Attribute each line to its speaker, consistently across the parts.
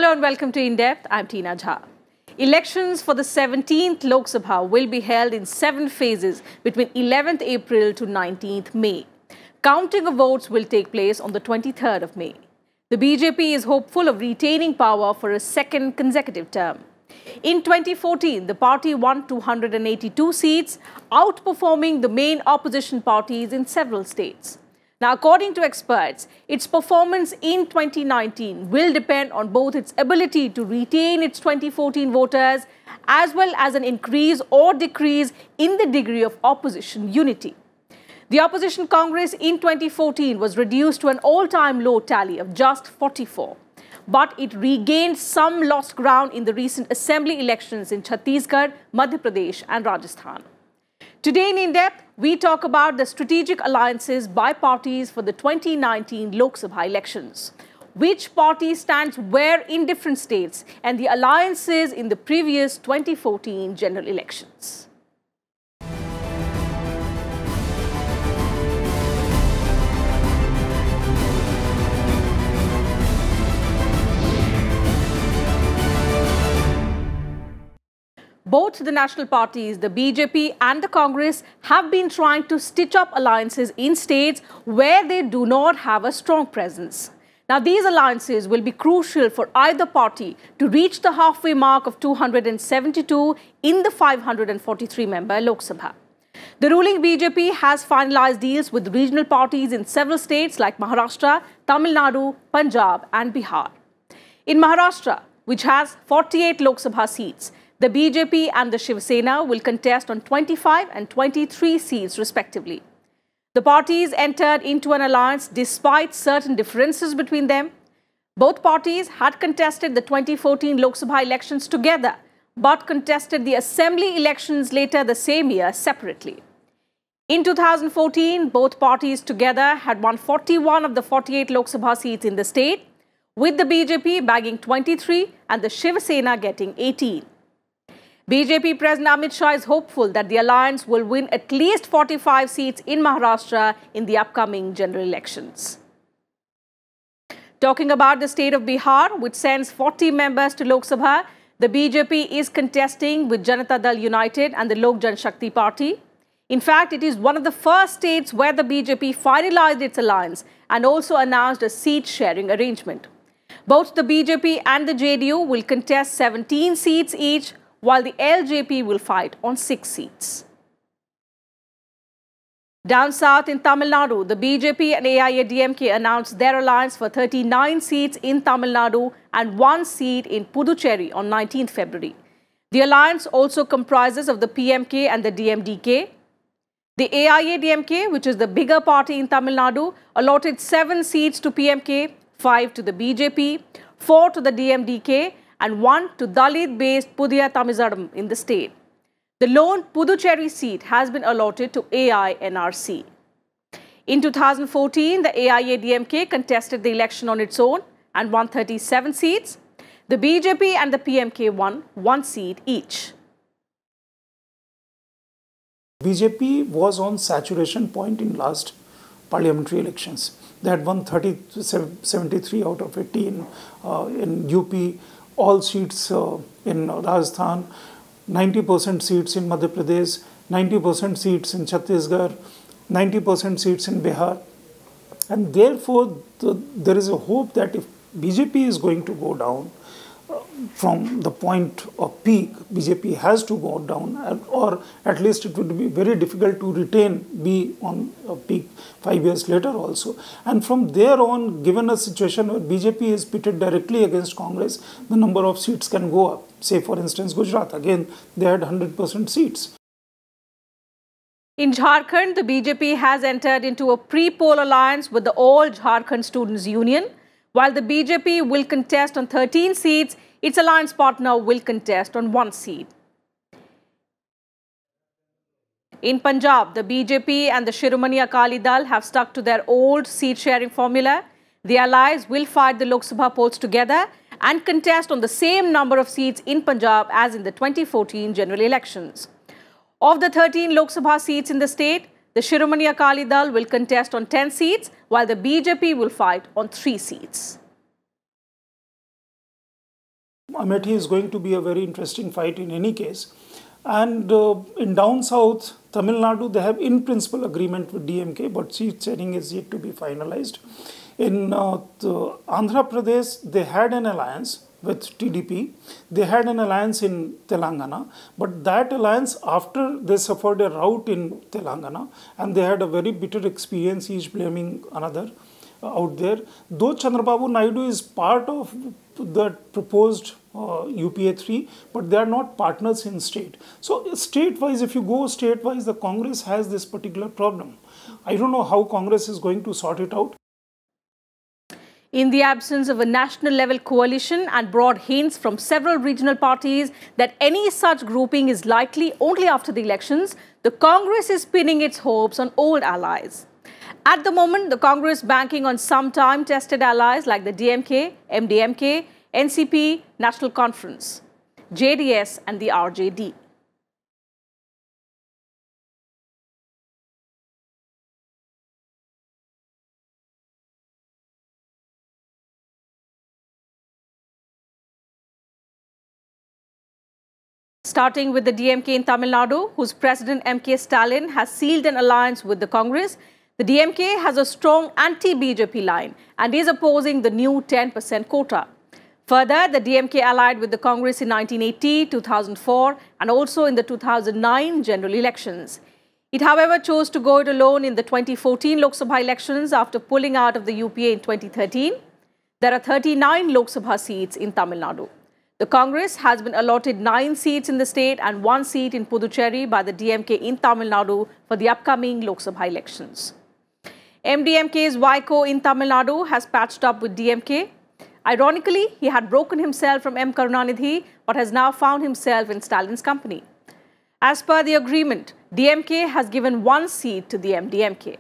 Speaker 1: Hello and welcome to In Depth. I'm Tina Jha. Elections for the 17th Lok Sabha will be held in 7 phases between 11th April to 19th May. Counting of votes will take place on the 23rd of May. The BJP is hopeful of retaining power for a second consecutive term. In 2014, the party won 282 seats, outperforming the main opposition parties in several states. Now, according to experts, its performance in 2019 will depend on both its ability to retain its 2014 voters as well as an increase or decrease in the degree of opposition unity. The opposition Congress in 2014 was reduced to an all-time low tally of just 44. But it regained some lost ground in the recent assembly elections in Chhattisgarh, Madhya Pradesh and Rajasthan. Today in In-Depth, we talk about the strategic alliances by parties for the 2019 Lok Sabha elections. Which party stands where in different states and the alliances in the previous 2014 general elections. Both the national parties, the BJP and the Congress, have been trying to stitch up alliances in states where they do not have a strong presence. Now, these alliances will be crucial for either party to reach the halfway mark of 272 in the 543-member Lok Sabha. The ruling BJP has finalized deals with regional parties in several states like Maharashtra, Tamil Nadu, Punjab and Bihar. In Maharashtra, which has 48 Lok Sabha seats, the BJP and the Shiv Sena will contest on 25 and 23 seats respectively. The parties entered into an alliance despite certain differences between them. Both parties had contested the 2014 Lok Sabha elections together, but contested the assembly elections later the same year separately. In 2014, both parties together had won 41 of the 48 Lok Sabha seats in the state, with the BJP bagging 23 and the Shiv Sena getting 18. BJP President Amit Shah is hopeful that the alliance will win at least 45 seats in Maharashtra in the upcoming general elections. Talking about the state of Bihar, which sends 40 members to Lok Sabha, the BJP is contesting with Janata Dal United and the Lok Jan Shakti Party. In fact, it is one of the first states where the BJP finalized its alliance and also announced a seat-sharing arrangement. Both the BJP and the JDU will contest 17 seats each, while the LJP will fight on 6 seats. Down south in Tamil Nadu, the BJP and AIADMK announced their alliance for 39 seats in Tamil Nadu and 1 seat in Puducherry on 19th February. The alliance also comprises of the PMK and the DMDK. The AIADMK, which is the bigger party in Tamil Nadu, allotted 7 seats to PMK, 5 to the BJP, 4 to the DMDK, and 1 to Dalit-based Pudhiya Thamizhadam in the state. The lone Puducherry seat has been allotted to AINRC. In 2014, the AIADMK contested the election on its own and won 37 seats. The BJP and the PMK won 1 seat each.
Speaker 2: BJP was on saturation point in last parliamentary elections. They had won 73 out of 80 in UP, all seats in Rajasthan, 90% seats in Madhya Pradesh, 90% seats in Chhattisgarh, 90% seats in Bihar. And therefore, there is a hope that if BJP is going to go down from the point of peak, BJP has to go down, or at least it would be very difficult to be on a peak 5 years later also. And from there on, given a situation where BJP is pitted directly against Congress, the number of seats can go up. Say, for instance, Gujarat, again, they had 100% seats.
Speaker 1: In Jharkhand, the BJP has entered into a pre-poll alliance with the All Jharkhand Students' Union. While the BJP will contest on 13 seats, its alliance partner will contest on 1 seat. In Punjab, the BJP and the Shiromani Akali Dal have stuck to their old seat-sharing formula. The allies will fight the Lok Sabha polls together and contest on the same number of seats in Punjab as in the 2014 general elections. Of the 13 Lok Sabha seats in the state, the Shiromani Akali Dal will contest on 10 seats, while the BJP will fight on 3 seats.
Speaker 2: Amethi is going to be a very interesting fight in any case. And in down south, Tamil Nadu, they have in principle agreement with DMK, but seat sharing is yet to be finalized. In Andhra Pradesh, they had an alliance with TDP. They had an alliance in Telangana, but that alliance, after they suffered a rout in Telangana, and they had a very bitter experience, each blaming another out there. Though Chandrababu Naidu is part of the proposed UPA 3, but they are not partners in state. So state-wise, if you go state-wise, the Congress has this particular problem. I don't know how Congress is going to sort it out.
Speaker 1: In the absence of a national level coalition and broad hints from several regional parties that any such grouping is likely only after the elections, the Congress is pinning its hopes on old allies. At the moment, the Congress banking on some time-tested allies like the DMK, MDMK, NCP, National Conference, JDS and the RJD. Starting with the DMK in Tamil Nadu, whose President M.K. Stalin has sealed an alliance with the Congress, the DMK has a strong anti-BJP line and is opposing the new 10% quota. Further, the DMK allied with the Congress in 1980, 2004 and also in the 2009 general elections. It, however, chose to go it alone in the 2014 Lok Sabha elections after pulling out of the UPA in 2013. There are 39 Lok Sabha seats in Tamil Nadu. The Congress has been allotted 9 seats in the state and 1 seat in Puducherry by the DMK in Tamil Nadu for the upcoming Lok Sabha elections. MDMK's Vaiko in Tamil Nadu has patched up with DMK. Ironically, he had broken himself from M. Karunanidhi but has now found himself in Stalin's company. As per the agreement, DMK has given 1 seat to the MDMK.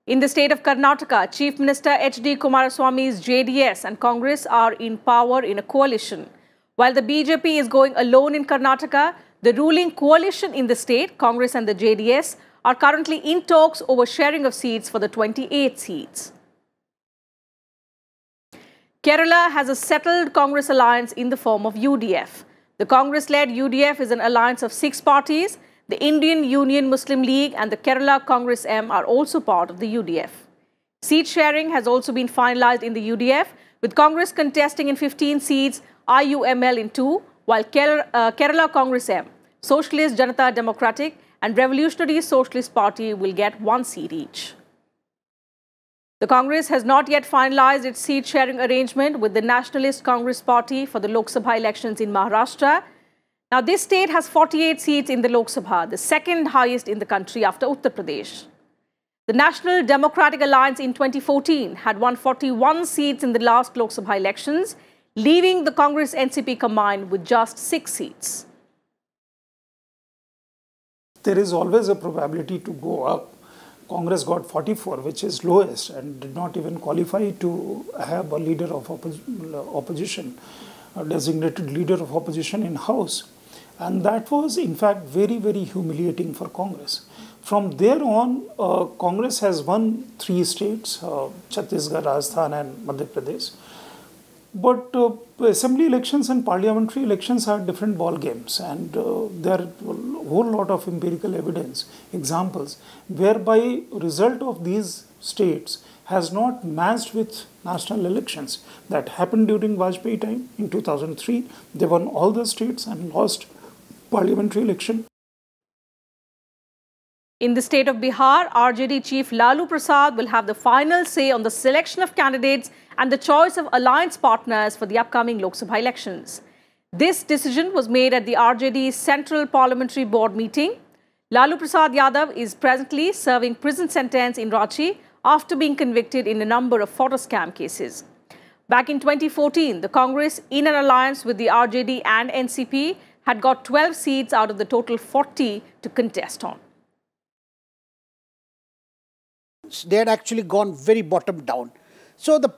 Speaker 1: In the state of Karnataka, Chief Minister H.D. Kumaraswamy's JDS and Congress are in power in a coalition. While the BJP is going alone in Karnataka, the ruling coalition in the state, Congress and the JDS, are currently in talks over sharing of seats for the 28 seats. Kerala has a settled Congress alliance in the form of UDF. The Congress-led UDF is an alliance of 6 parties. The Indian Union Muslim League and the Kerala Congress M are also part of the UDF. Seat sharing has also been finalized in the UDF, with Congress contesting in 15 seats, IUML in 2, while Kerala Congress M, Socialist Janata Democratic and Revolutionary Socialist Party will get 1 seat each. The Congress has not yet finalized its seat sharing arrangement with the Nationalist Congress Party for the Lok Sabha elections in Maharashtra. Now, this state has 48 seats in the Lok Sabha, the second highest in the country after Uttar Pradesh. The National Democratic Alliance in 2014 had won 41 seats in the last Lok Sabha elections, leaving the Congress-NCP combined with just 6 seats.
Speaker 2: There is always a probability to go up. Congress got 44, which is lowest, and did not even qualify to have a leader of opposition, a designated leader of opposition in House. And that was, in fact, very, very humiliating for Congress. From there on, Congress has won 3 states, Chhattisgarh, Rajasthan and Madhya Pradesh. But assembly elections and parliamentary elections are different ball games, and there are a whole lot of empirical evidence, examples, whereby result of these states has not matched with national elections. That happened during Vajpayee time in 2003. They won all the states and lost parliamentary election.
Speaker 1: In the state of Bihar, RJD Chief Lalu Prasad will have the final say on the selection of candidates and the choice of alliance partners for the upcoming Lok Sabha elections. This decision was made at the RJD Central Parliamentary Board meeting. Lalu Prasad Yadav is presently serving prison sentence in Ranchi after being convicted in a number of photo scam cases. Back in 2014, the Congress, in an alliance with the RJD and NCP, had got 12 seats out of the total 40 to contest on.
Speaker 3: They had actually gone very bottom down. So the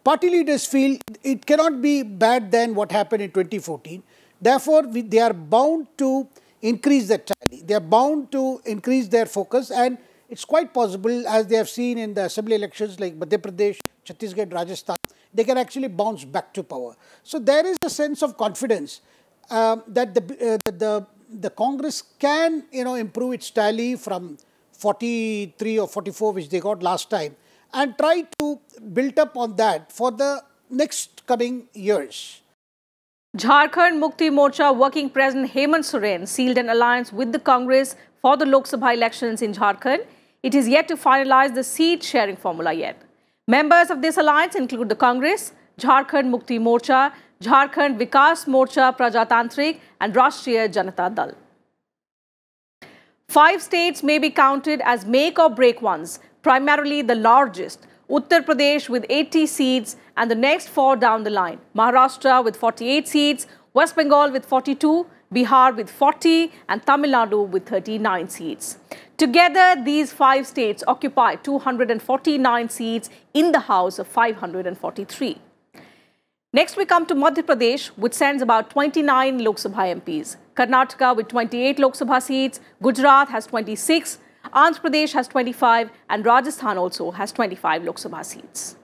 Speaker 3: party leaders feel it cannot be bad than what happened in 2014. Therefore, they are bound to increase their tally. They are bound to increase their focus and it's quite possible, as they have seen in the assembly elections like Madhya Pradesh, Chhattisgarh, Rajasthan, they can actually bounce back to power. So there is a sense of confidence that the Congress can, improve its tally from 43 or 44, which they got last time, and try to build up on that for the next coming years.
Speaker 1: Jharkhand Mukti Morcha working president Hemant Soren sealed an alliance with the Congress for the Lok Sabha elections in Jharkhand. It is yet to finalize the seat sharing formula yet. Members of this alliance include the Congress, Jharkhand Mukti Morcha, Jharkhand Vikas Morcha Prajatantrik and Rashtriya Janata Dal. 5 states may be counted as make or break ones, primarily the largest, Uttar Pradesh with 80 seats and the next 4 down the line, Maharashtra with 48 seats, West Bengal with 42, Bihar with 40 and Tamil Nadu with 39 seats. Together, these 5 states occupy 249 seats in the House of 543. Next, we come to Madhya Pradesh, which sends about 29 Lok Sabha MPs. Karnataka with 28 Lok Sabha seats, Gujarat has 26, Andhra Pradesh has 25 and Rajasthan also has 25 Lok Sabha seats.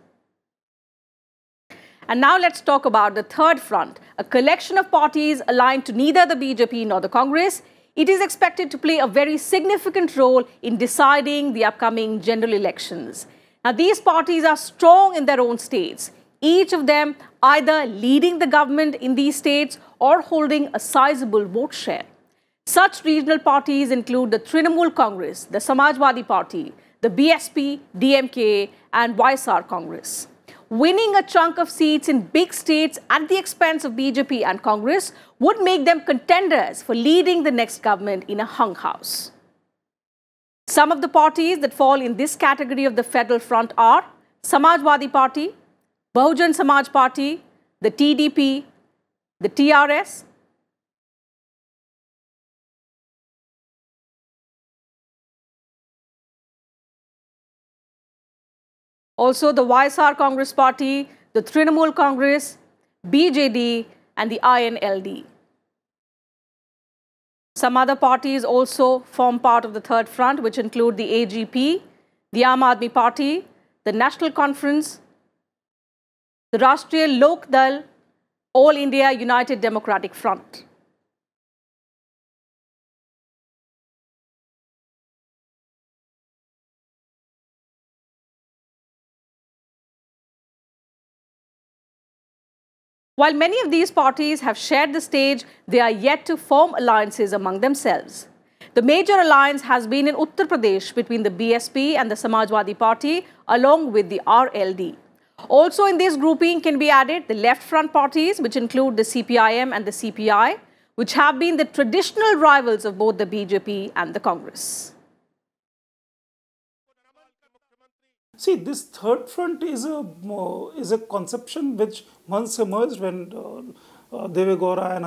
Speaker 1: And now let's talk about the third front, a collection of parties aligned to neither the BJP nor the Congress. It is expected to play a very significant role in deciding the upcoming general elections. Now, these parties are strong in their own states, each of them either leading the government in these states or holding a sizable vote share. Such regional parties include the Trinamool Congress, the Samajwadi Party, the BSP, DMK and YSR Congress. Winning a chunk of seats in big states at the expense of BJP and Congress would make them contenders for leading the next government in a hung house. Some of the parties that fall in this category of the federal front are Samajwadi Party, Bahujan Samaj Party, the TDP, the TRS, also the YSR Congress Party, the Trinamool Congress, BJD and the INLD. Some other parties also form part of the third front, which include the AGP, the Aam Aadmi Party, the National Conference, the Rashtriya Lok Dal, All India United Democratic Front. While many of these parties have shared the stage, they are yet to form alliances among themselves. The major alliance has been in Uttar Pradesh between the BSP and the Samajwadi Party, along with the RLD. Also in this grouping can be added the left front parties, which include the CPIM and the CPI, which have been the traditional rivals of both the BJP and the Congress.
Speaker 2: See, this third front is a conception which once emerged when Deve Gowda and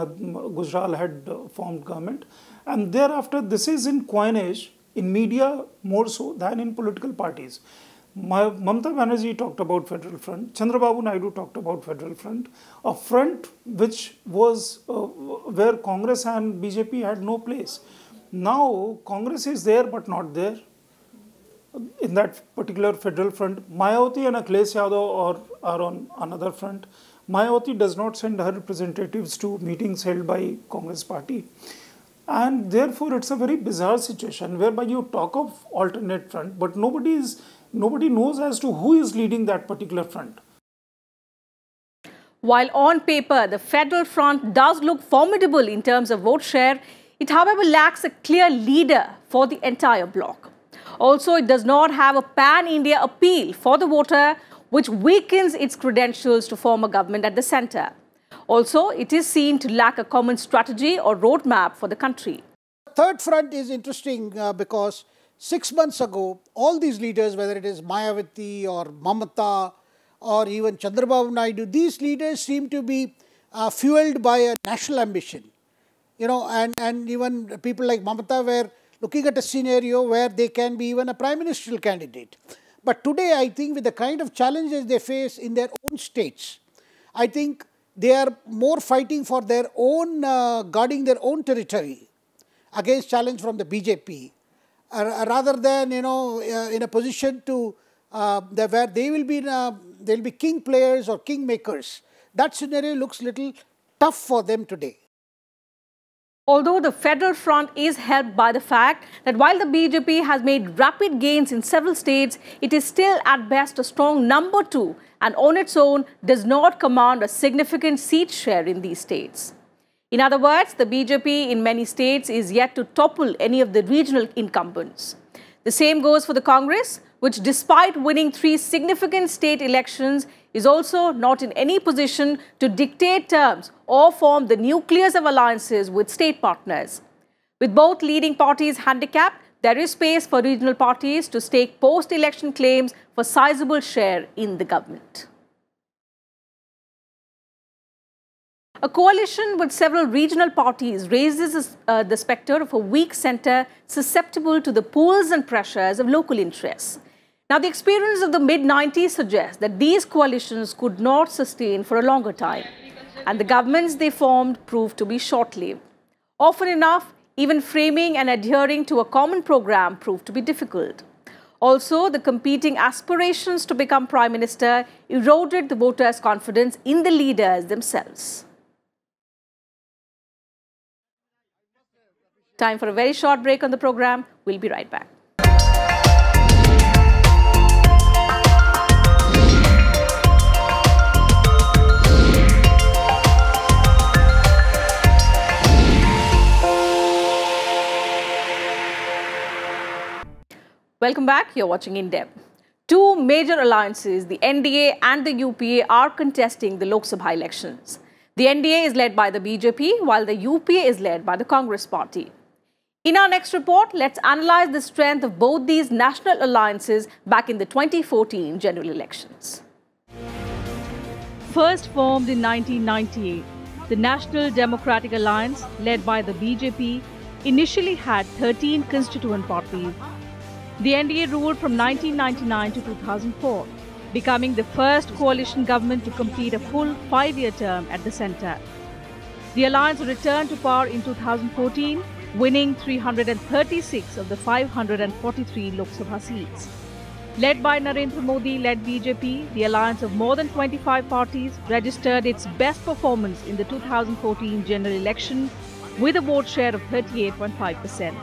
Speaker 2: Gujral had formed government, and thereafter this is in coinage in media more so than in political parties. Mamata Banerjee talked about federal front, Chandrababu Naidu talked about federal front, a front which was where Congress and BJP had no place. Now Congress is there but not there in that particular federal front. Mayawati and Akhilesh Yadav are on another front. Mayawati does not send her representatives to meetings held by Congress party. And therefore, it's a very bizarre situation whereby you talk of alternate front, but nobody knows as to who is leading that particular front.
Speaker 1: While on paper, the federal front does look formidable in terms of vote share, it however lacks a clear leader for the entire bloc. Also, it does not have a pan-India appeal for the voter, which weakens its credentials to form a government at the centre. Also, it is seen to lack a common strategy or roadmap for the country.
Speaker 3: Third front is interesting because 6 months ago, all these leaders, whether it is Mayawati or Mamata or even Chandrababu Naidu, these leaders seem to be fueled by a national ambition. And even people like Mamata were looking at a scenario where they can be even a prime ministerial candidate. But today, I think with the kind of challenges they face in their own states, I think they are more fighting for their own, guarding their own territory against challenge from the BJP. rather than in a position to where they will be king players or king makers. That scenario looks little tough for them today.
Speaker 1: Although the federal front is helped by the fact that while the BJP has made rapid gains in several states, it is still at best a strong number 2 and on its own does not command a significant seat share in these states. In other words, the BJP in many states is yet to topple any of the regional incumbents. The same goes for the Congress, which despite winning 3 significant state elections is also not in any position to dictate terms or form the nucleus of alliances with state partners. With both leading parties handicapped, there is space for regional parties to stake post-election claims for sizable share in the government. A coalition with several regional parties raises the spectre of a weak centre susceptible to the pulls and pressures of local interests. Now, the experience of the mid-90s suggests that these coalitions could not sustain for a longer time, and the governments they formed proved to be short-lived. Often enough, even framing and adhering to a common program proved to be difficult. Also, the competing aspirations to become Prime Minister eroded the voters' confidence in the leaders themselves. Time for a very short break on the program. We'll be right back. Welcome back. You're watching In Depth. 2 major alliances, the NDA and the UPA, are contesting the Lok Sabha elections. The NDA is led by the BJP, while the UPA is led by the Congress party. In our next report, let's analyze the strength of both these national alliances back in the 2014 general elections. First formed in 1998, the National Democratic Alliance, led by the BJP, initially had 13 constituent parties. The NDA ruled from 1999 to 2004, becoming the first coalition government to complete a full 5-year term at the centre. The alliance returned to power in 2014, winning 336 of the 543 Lok Sabha seats. Led by Narendra Modi-led BJP, the alliance of more than 25 parties registered its best performance in the 2014 general election with a vote share of 38.5%.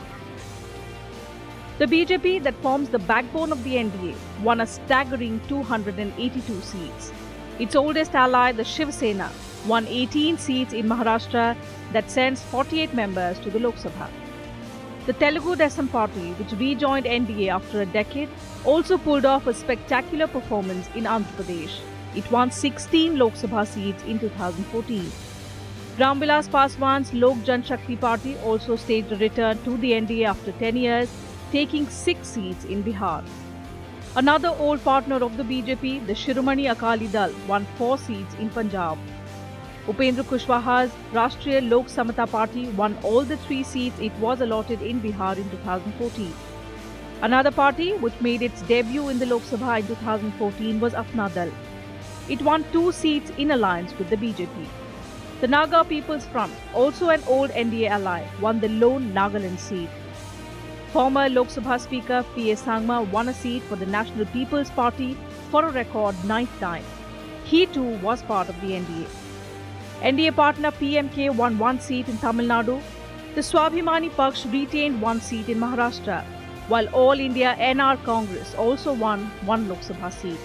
Speaker 1: The BJP, that forms the backbone of the NDA, won a staggering 282 seats. Its oldest ally, the Shiv Sena, won 18 seats in Maharashtra that sends 48 members to the Lok Sabha. The Telugu Desam Party, which rejoined NDA after a decade, also pulled off a spectacular performance in Andhra Pradesh. It won 16 Lok Sabha seats in 2014. Ramvilas Paswan's Lok Janshakti Party also staged a return to the NDA after 10 years, taking 6 seats in Bihar. Another old partner of the BJP, the Shiromani Akali Dal, won 4 seats in Punjab. Upendra Kushwaha's Rashtriya Lok Samata Party won all the 3 seats it was allotted in Bihar in 2014. Another party which made its debut in the Lok Sabha in 2014 was Apna Dal. It won 2 seats in alliance with the BJP. The Naga People's Front, also an old NDA ally, won the lone Nagaland seat. Former Lok Sabha Speaker P.A. Sangma won a seat for the National People's Party for a record 9th time. He too was part of the NDA. NDA partner PMK won 1 seat in Tamil Nadu. The Swabhimani Paksh retained 1 seat in Maharashtra, while All India NR Congress also won 1 Lok Sabha seat.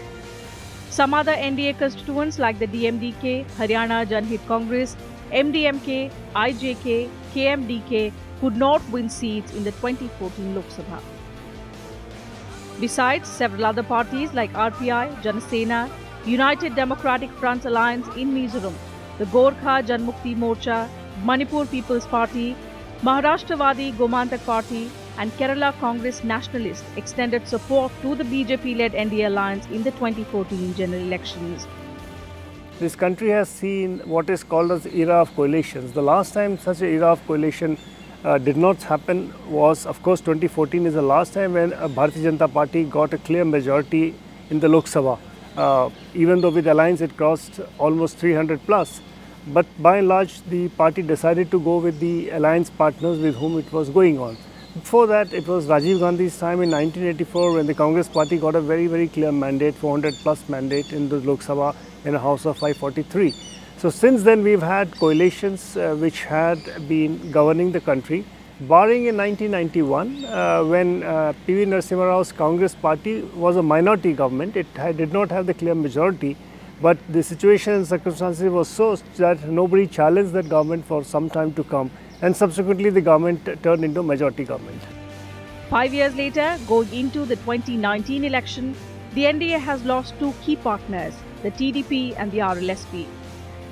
Speaker 1: Some other NDA constituents like the DMDK, Haryana Janhit Congress, MDMK, IJK, KMDK could not win seats in the 2014 Lok Sabha. Besides, several other parties like RPI, Janasena, United Democratic Front Alliance in Mizoram, the Gorkha Janmukti Morcha, Manipur People's Party, Maharashtravadi Gomantak Party and Kerala Congress Nationalist extended support to the BJP-led NDA alliance in the 2014 general elections.
Speaker 4: This country has seen what is called as era of coalitions. The last time such an era of coalition did not happen was, of course, 2014 is the last time when Bharatiya Janata Party got a clear majority in the Lok Sabha. Even though with alliance it crossed almost 300 plus. But by and large, the party decided to go with the alliance partners with whom it was going on. Before that, it was Rajiv Gandhi's time in 1984 when the Congress party got a very, very clear mandate, 400 plus mandate in the Lok Sabha in a house of 543. So since then, we've had coalitions which had been governing the country, barring in 1991 when P.V. Narasimha Rao's Congress party was a minority government. It did not have the clear majority, but the situation and circumstances was so that nobody challenged that government for some time to come, and subsequently the government turned into majority government.
Speaker 1: 5 years later, going into the 2019 election, the NDA has lost two key partners, the TDP and the RLSP.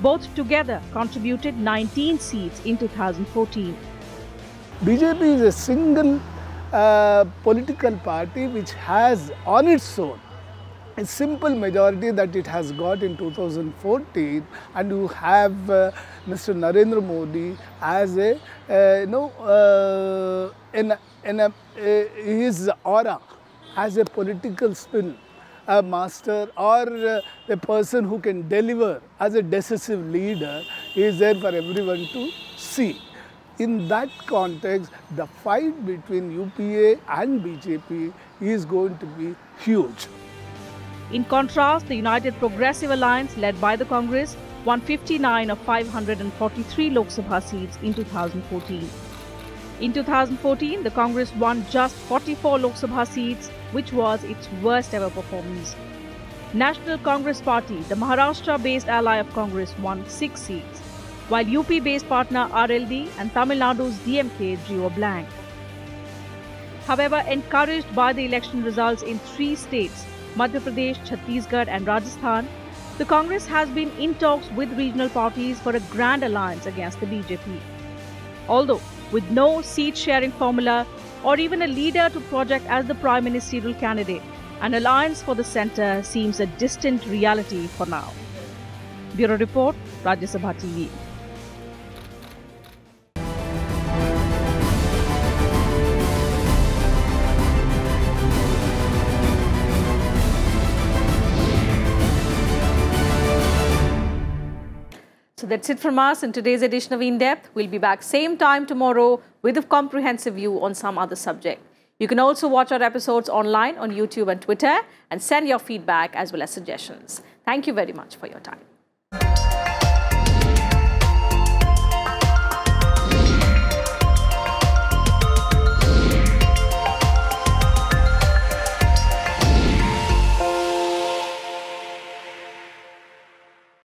Speaker 1: Both together contributed 19 seats in 2014.
Speaker 5: BJP is a single political party which has on its own a simple majority that it has got in 2014, and you have Mr. Narendra Modi as a his aura as a political spin, a master or a person who can deliver as a decisive leader is there for everyone to see. In that context, the fight between UPA and BJP is going to be huge.
Speaker 1: In contrast, the United Progressive Alliance, led by the Congress, won 59 of 543 Lok Sabha seats in 2014. In 2014, the Congress won just 44 Lok Sabha seats, which was its worst ever performance. National Congress Party, the Maharashtra-based ally of Congress, won 6 seats, while UP-based partner RLD and Tamil Nadu's DMK drew a blank. However, encouraged by the election results in 3 states, Madhya Pradesh, Chhattisgarh and Rajasthan, the Congress has been in talks with regional parties for a grand alliance against the BJP. Although with no seat-sharing formula or even a leader to project as the prime ministerial candidate, an alliance for the centre seems a distant reality for now. Bureau Report, Rajya Sabha TV. So that's it from us in today's edition of In Depth. We'll be back same time tomorrow with a comprehensive view on some other subject. You can also watch our episodes online on YouTube and Twitter and send your feedback as well as suggestions. Thank you very much for your time.